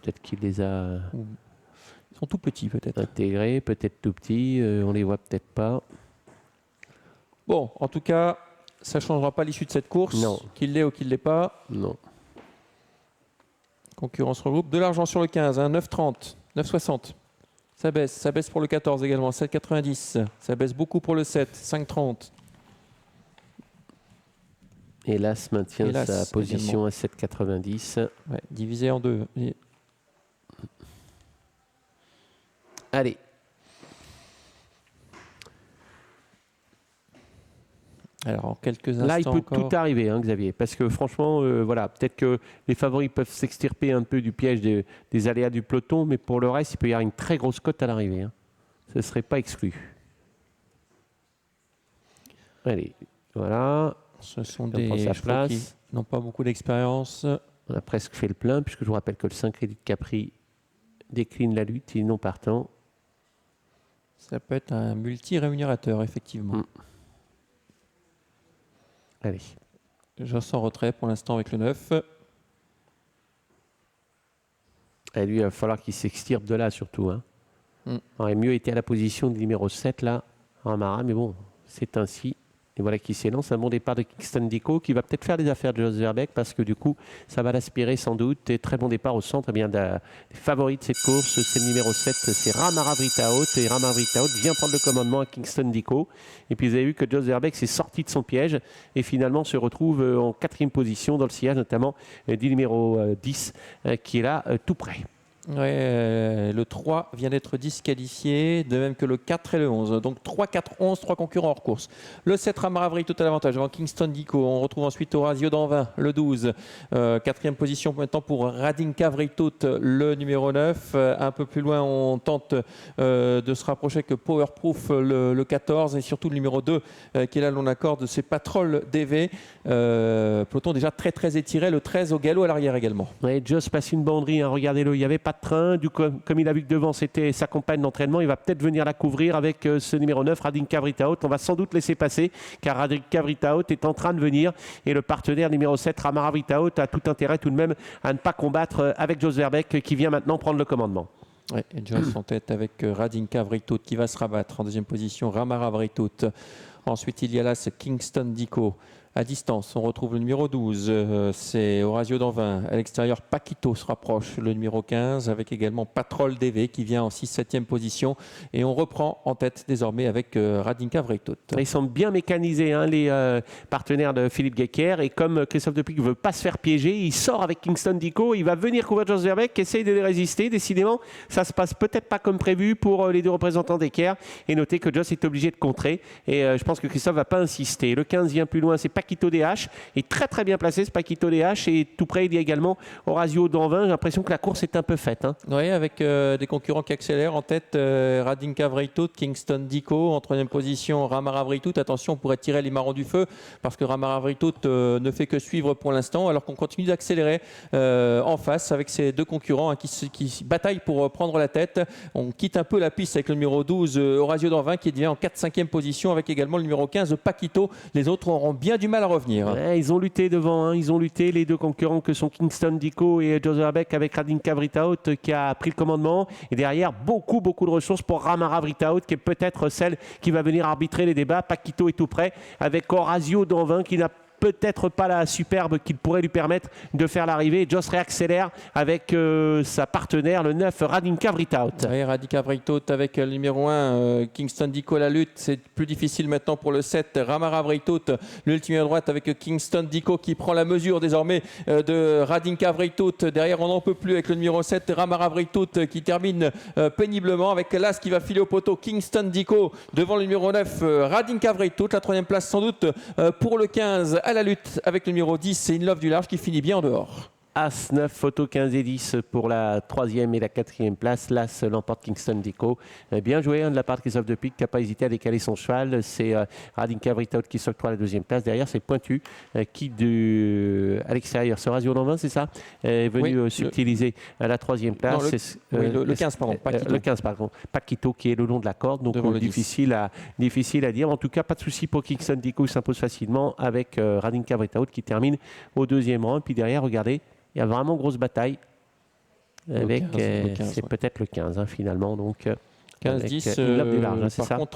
peut-être qu'il les a Ils sont tout petits peut-être. intégrés, peut-être tout petits, on les voit peut-être pas. Bon, en tout cas, ça ne changera pas l'issue de cette course. Non. Qu'il l'ait ou qu'il ne l'ait pas. Non. Concurrence regroupe. De l'argent sur le 15, hein, 9,30, 9,60. Ça baisse pour le 14 également, 7,90. Ça baisse beaucoup pour le 7, 5,30. Hélas maintient Hélas, sa position également. à 7,90. Ouais, divisé en deux. Allez. Alors, en quelques instants Là, il peut encore. tout arriver, hein, Xavier, parce que franchement, voilà, peut-être que les favoris peuvent s'extirper un peu du piège des aléas du peloton, mais pour le reste, il peut y avoir une très grosse cote à l'arrivée. Hein. Ce ne serait pas exclu. Allez, voilà. Ce sont On prend sa place. qui n'ont pas beaucoup d'expérience. On a presque fait le plein, puisque je vous rappelle que le 5 crédit de Capri décline la lutte, il est non partant. Ça peut être un multi-rémunérateur, effectivement. Allez. Je sens retrait pour l'instant avec le 9. Et lui, il va falloir qu'il s'extirpe de là, surtout. Hein. Il aurait mieux été à la position du numéro 7, là, en Mara, mais bon, c'est ainsi. Et voilà qui s'élance. Un bon départ de Kingston Dico qui va peut-être faire des affaires de Jos Verbeek parce que du coup, ça va l'aspirer sans doute. Et très bon départ au centre. Eh bien, des favoris de cette course, c'est le numéro 7, c'est Ramara Vritaot. Et Ramara Vritaot vient prendre le commandement à Kingston Dico. Et puis, vous avez vu que Jos Verbeek s'est sorti de son piège et finalement se retrouve en 4e position dans le sillage, notamment du numéro 10 qui est là tout près. Ouais, le 3 vient d'être disqualifié, de même que le 4 et le 11. Donc 3, 4, 11, 3 concurrents hors course. Le 7, Ramaravri, tout à l'avantage devant Kingston Dico. On retrouve ensuite Orazio Danvin, le 12. 4e position maintenant pour Radinka Vritout, le numéro 9. Un peu plus loin, on tente de se rapprocher avec Powerproof, le 14. Et surtout le numéro 2, qui est là, l'on accorde, c'est Patrol DV. Peloton déjà très très étiré. Le 13 au galop à l'arrière également. Ouais, Joss passe une banderie, hein, regardez-le, il n'y avait pas de train. Du coup, comme il a vu que devant c'était sa compagne d'entraînement, il va peut-être venir la couvrir avec ce numéro 9, Radinka Vritaot. On va sans doute laisser passer car Radinka Vritaot est en train de venir et le partenaire numéro 7, Ramara Vritaot, a tout intérêt tout de même à ne pas combattre avec Jos Verbeek qui vient maintenant prendre le commandement. Ouais, et Joss en tête avec Radinka Vritout qui va se rabattre en 2e position, Ramara Vritout. Ensuite, il y a là ce Kingston Dico. À distance, on retrouve le numéro 12, c'est Orazio Danvin. À l'extérieur, Paquito se rapproche, le numéro 15, avec également Patrol DV qui vient en 6-7e position. Et on reprend en tête désormais avec Radinka Vritout. Ils sont bien mécanisés, hein, les partenaires de Philippe Guéquer. Et comme Christophe Depuig ne veut pas se faire piéger, il sort avec Kingston Dico. Il va venir couvrir Jos Verbeek, qui essaye de les résister. Décidément, ça se passe peut-être pas comme prévu pour les deux représentants d'Equer. Et notez que Jos est obligé de contrer. Et je pense que Christophe ne va pas insister. Le 15 vient plus loin, c'est Paquito DH. Est très très bien placé ce Paquito DH. Et tout près, il y a également Orazio Danvin. J'ai l'impression que la course est un peu faite. Hein. Oui, avec des concurrents qui accélèrent. En tête, Radinka Vritout, Kingston Dico. En 3e position, Ramara Vritout. Attention, on pourrait tirer les marrons du feu parce que Ramara Vritout ne fait que suivre pour l'instant, alors qu'on continue d'accélérer en face avec ces deux concurrents hein, qui bataillent pour prendre la tête. On quitte un peu la piste avec le numéro 12, Orazio Danvin, qui devient en 4-5e position avec également le numéro 15, Paquito. Les autres auront bien du mal à revenir. Ouais, ils ont lutté devant, hein. Ils ont lutté les deux concurrents que sont Kingston Dico et Jos Verbeek avec Radinka Vritaot qui a pris le commandement. Et derrière, beaucoup de ressources pour Ramara Vritaot qui est peut-être celle qui va venir arbitrer les débats. Paquito est tout prêt avec Orazio Danvin qui n'a peut-être pas la superbe qui pourrait lui permettre de faire l'arrivée. Jos réaccélère avec sa partenaire, le 9, Radinka Vritaot. Oui, Radinka Vritout avec le numéro 1, Kingston Dico à la lutte. C'est plus difficile maintenant pour le 7, Ramara Vritout. L'ultime à droite avec Kingston Dico qui prend la mesure désormais de Radinka Vritout. Derrière, on n'en peut plus avec le numéro 7, Ramara Vritout qui termine péniblement avec l'as qui va filer au poteau. Kingston Dico devant le numéro 9, Radinka Vritout. La 3e place sans doute pour le 15 à la lutte avec le numéro 10, c'est In Love du Large qui finit bien en dehors. As 9, photo 15 et 10 pour la 3e et la 4e place. L'As l'emporte Kingston Dico. Bien joué hein, de la part de Christophe Depuig qui n'a pas hésité à décaler son cheval. C'est Radinka Vritaut qui s'octroie la 2e place. Derrière, c'est Pointu qui à l'extérieur. C'est Orazio Danvin, c'est ça est venu oui, subtiliser la 3e place. Non, le 15, pardon. Paquito. Le 15, pardon. Paquito qui est le long de la corde. Donc difficile à dire. En tout cas, pas de souci pour Kingston Dico. Il s'impose facilement avec Radinka Vritaut qui termine au 2e rang. Et puis derrière, regardez. Il y a vraiment grosse bataille avec, 15, c'est peut-être le 15 finalement. Donc, 15-10, une note du large, c'est par ça contre,